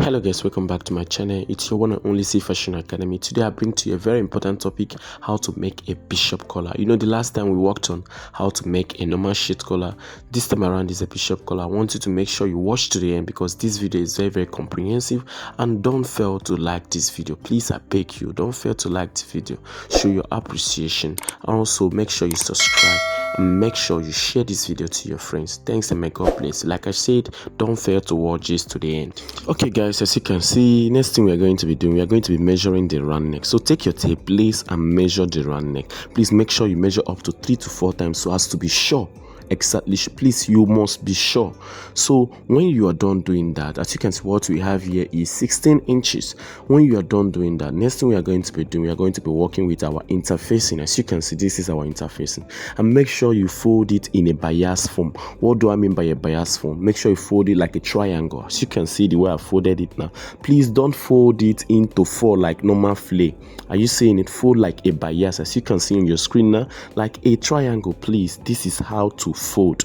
Hello guys, welcome back to my channel. It's your one and only Ceefashion Academy. Today I bring to you a very important topic: how to make a bishop collar. You know, the last time we worked on how to make a normal sheet collar. This time around is a bishop collar. I want you to make sure you watch to the end because this video is very comprehensive, and don't fail to like this video. Please, I beg you, don't fail to like the video. Show your appreciation, and also make sure you subscribe and make sure you share this video to your friends. Thanks and may God bless. Like I said, don't fail to watch this to the end. Okay guys, as you can see, next thing we are going to be doing, we are going to be measuring the round neck. So take your tape, please, and measure the round neck. Please make sure you measure up to 3 to 4 times so as to be sure. Exactly, please, you must be sure. So when you are done doing that, as you can see, what we have here is 16 inches. When you are done doing that, next thing we are going to be doing, we are going to be working with our interfacing. As you can see, this is our interfacing, and make sure you fold it in a bias form. What do I mean by a bias form? Make sure you fold it like a triangle. As you can see the way I folded it now. Please don't fold it into 4 like normal fillet. Are you seeing it? Fold like a bias, as you can see on your screen now, like a triangle. Please, this is how to fold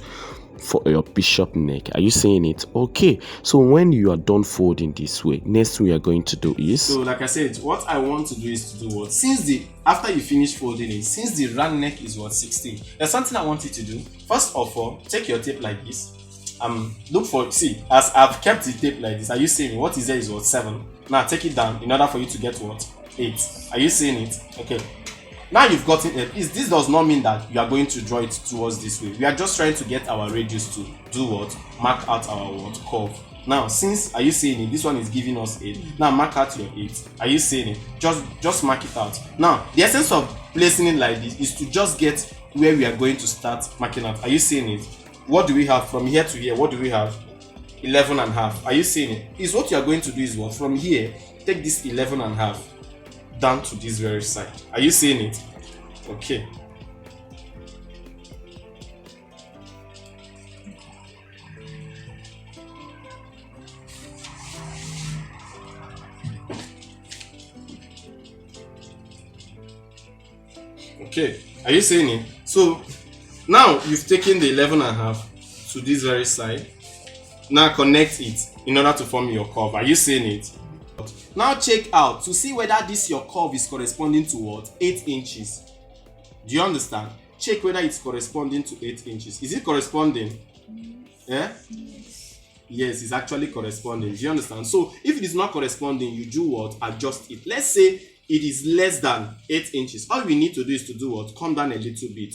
for your bishop neck. Are you seeing it? Okay, so when you are done folding this way, next we are going to do is, so like I said, what I want to do is to do what, after you finish folding it, since the round neck is what, 16, there's something I want you to do. First of all, take your tape like this, look for, see, as I've kept the tape like this, are you seeing what is there is what, 7. Now take it down in order for you to get what, 8. Are you seeing it? Okay, now you've gotten it. This does not mean that you are going to draw it towards this way. We are just trying to get our radius to do what? Mark out our what? Curve. Now, since, are you seeing it? This one is giving us 8. Now mark out your 8. Are you seeing it? Just mark it out. Now, the essence of placing it like this is to just get where we are going to start marking out. Are you seeing it? What do we have from here to here? What do we have? 11 and a half. Are you seeing it? Is what you are going to do is what? From here, take this 11 and a half down to this very side. Are you seeing it? Okay. Okay, are you seeing it? So now you've taken the 11 and a half to this very side. Now connect it in order to form your curve. Are you seeing it? Now check out to see whether this your curve is corresponding to what? 8 inches. Do you understand? Check whether it's corresponding to 8 inches. Is it corresponding? Yeah? Yes, it's actually corresponding. Do you understand? So if it is not corresponding, you do what? Adjust it. Let's say it is less than 8 inches. All we need to do is to do what? Come down a little bit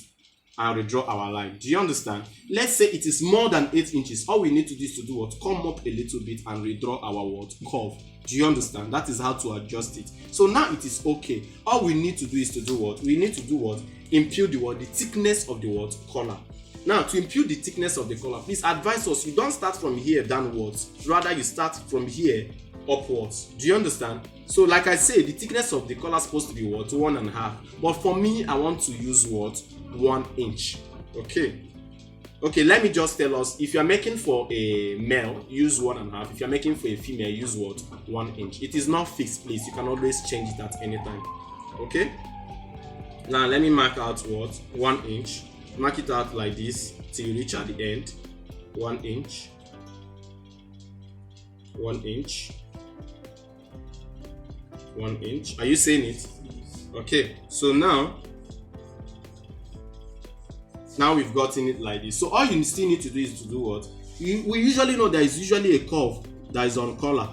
and redraw our line. Do you understand? Let's say it is more than 8 inches. All we need to do is to do what? Come up a little bit and redraw our what? Curve. Do you understand? That is how to adjust it. So now it is okay. All we need to do is to do what? We need to do what? Impute the what? The thickness of the what? Collar. Now, to impute the thickness of the collar, please advise us, you don't start from here downwards. Rather, you start from here upwards. Do you understand? So like I said, the thickness of the collar is supposed to be what? 1.5. But for me, I want to use what? 1 inch. Okay, let me just tell us, if you are making for a male, use 1.5. If you are making for a female, use what? 1 inch. It is not fixed, please. You can always change it at any time. Okay? Now let me mark out what? 1 inch. Mark it out like this till you reach at the end. 1 inch. 1 inch. 1 inch. Are you seeing it? Okay, so now we've gotten it like this. So all you still need to do is to do what? We usually know there is usually a curve that is on collar.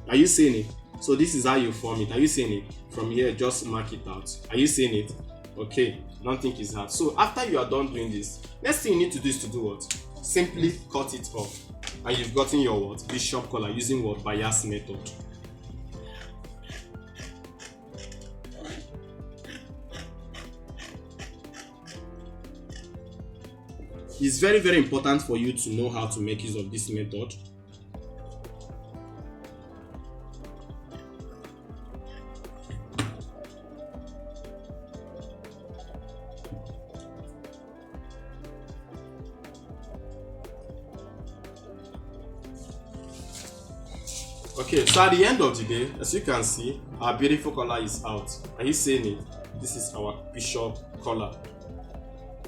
Are you seeing it? So this is how you form it. Are you seeing it? From here, just mark it out. Are you seeing it? Okay, don't think it's hard. So after you are done doing this, next thing you need to do is to do what? Simply cut it off. And you've gotten your what? Bishop collar using what? Bias method. It's very important for you to know how to make use of this method. Okay, so at the end of the day, as you can see, our beautiful collar is out. Are you seeing it? This is our bishop collar.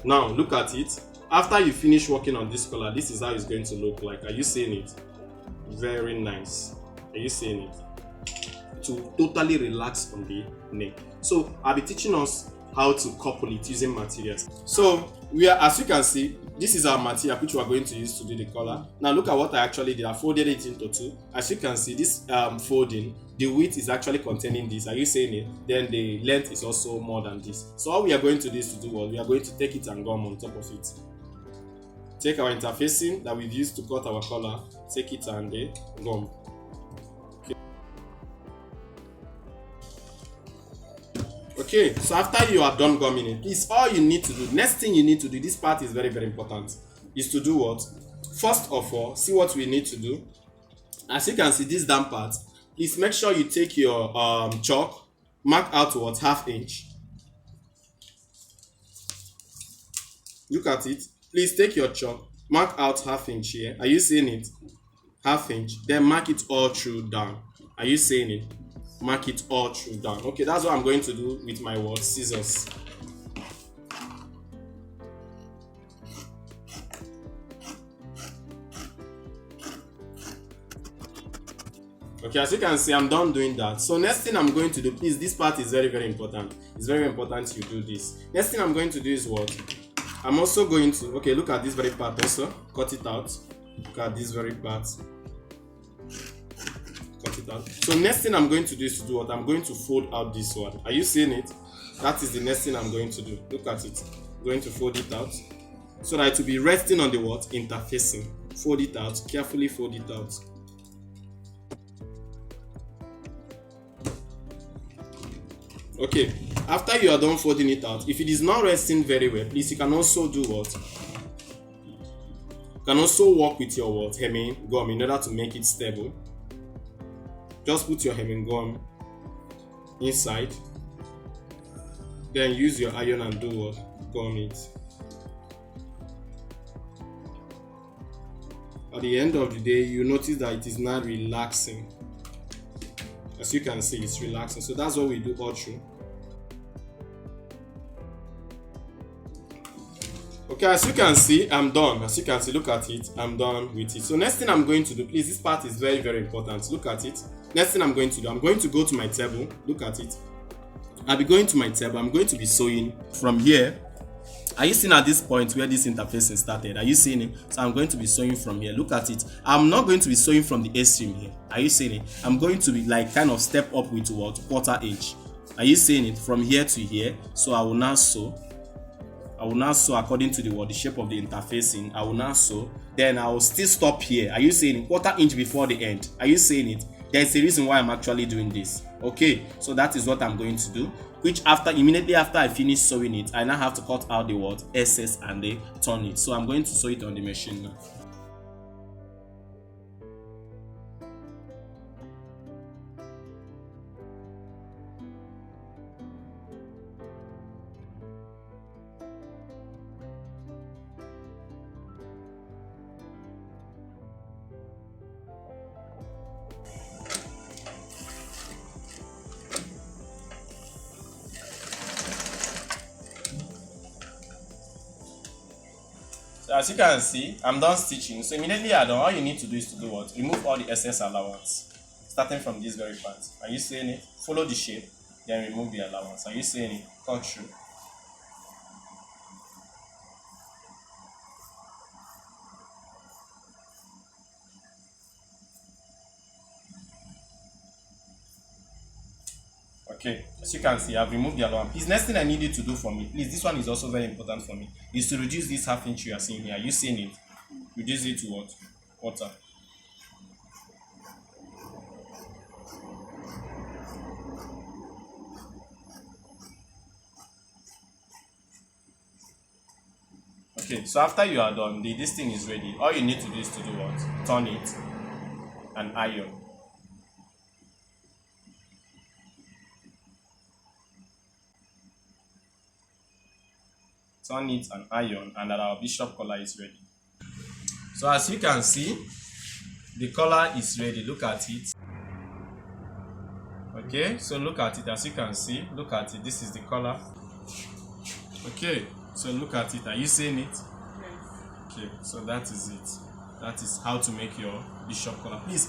Now look at it. After you finish working on this collar, this is how it's going to look like. Are you seeing it? Very nice. Are you seeing it? To totally relax on the neck. So I'll be teaching us how to couple it using materials. So as you can see, this is our material which we are going to use to do the collar. Now look at what I actually did. I folded it into two. As you can see, this folding, the width is actually containing this. Are you seeing it? Then the length is also more than this. So all we are going to do is to do what? We are going to take it and gum on top of it. Take our interfacing that we've used to cut our collar, take it and gum. Okay, so after you are done gumming it, please, all you need to do, next thing you need to do, this part is very, very important, is to do what? First of all, see what we need to do. As you can see, this down part, please make sure you take your chalk, mark out what? ½ inch. Look at it. Please take your chalk, mark out ½ inch here. Are you seeing it? ½ inch. Then mark it all through down. Are you seeing it? Mark it all through down. Okay, that's what I'm going to do with my scissors. Okay, as you can see, I'm done doing that. So next thing I'm going to do, please, this part is very, very important. It's very important you do this. Next thing I'm going to do is what? I'm also going to, okay, look at this very part also. Cut it out. Look at this very part. Cut it out. So next thing I'm going to do is to do what? I'm going to fold out this one. Are you seeing it? That is the next thing I'm going to do. Look at it. I'm going to fold it out so that it will be resting on the what? Interfacing. Fold it out. Carefully fold it out. Okay, after you are done folding it out, if it is not resting very well, please, you can also do what? You can also work with your what? Hemming gum in order to make it stable. Just put your hemming gum inside, then use your iron and do what? Gum it. At the end of the day, you notice that it is not relaxing. As you can see, it's relaxing. So that's what we do all through. Okay, as you can see, I'm done. As you can see, look at it. I'm done with it. So next thing I'm going to do, please, this part is very, very important. Look at it. Next thing I'm going to do, I'm going to go to my table. Look at it. I'll be going to my table. I'm going to be sewing from here. Are you seeing at this point where this interfacing started? Are you seeing it? So I'm going to be sewing from here. Look at it. I'm not going to be sewing from the A-seam here. Are you seeing it? I'm going to be like kind of step up with what? ½ inch. Are you seeing it? From here to here. So I will now sew. I will now sew according to the shape of the interfacing. I will now sew. Then I will still stop here. Are you seeing it? ½ inch before the end. Are you seeing it? There's a reason why I'm actually doing this. Okay, so that is what I'm going to do. Which immediately after I finish sewing it, I now have to cut out the what? Excess and turn it. So I'm going to sew it on the machine now. So as you can see, I'm done stitching. So immediately I'm done, all you need to do is to do what? Remove all the excess allowance. Starting from this very part. Are you seeing it? Follow the shape, then remove the allowance. Are you seeing it? Cut through. Okay, as you can see, I've removed the allowance. Please, next thing I need you to do for me, please, this one is also very important for me, is to reduce this ½ inch you are seeing here. Are you seeing it? Reduce it to what? Quarter. Okay, so after you are done, this thing is ready. All you need to do is to do what? Turn it and iron. Turn it and iron, and that our bishop collar is ready. So as you can see, the collar is ready. Look at it. Okay, so look at it. As you can see, look at it. This is the collar. Okay, so look at it. Are you seeing it? Yes. Okay, so that is it. That is how to make your bishop collar. Please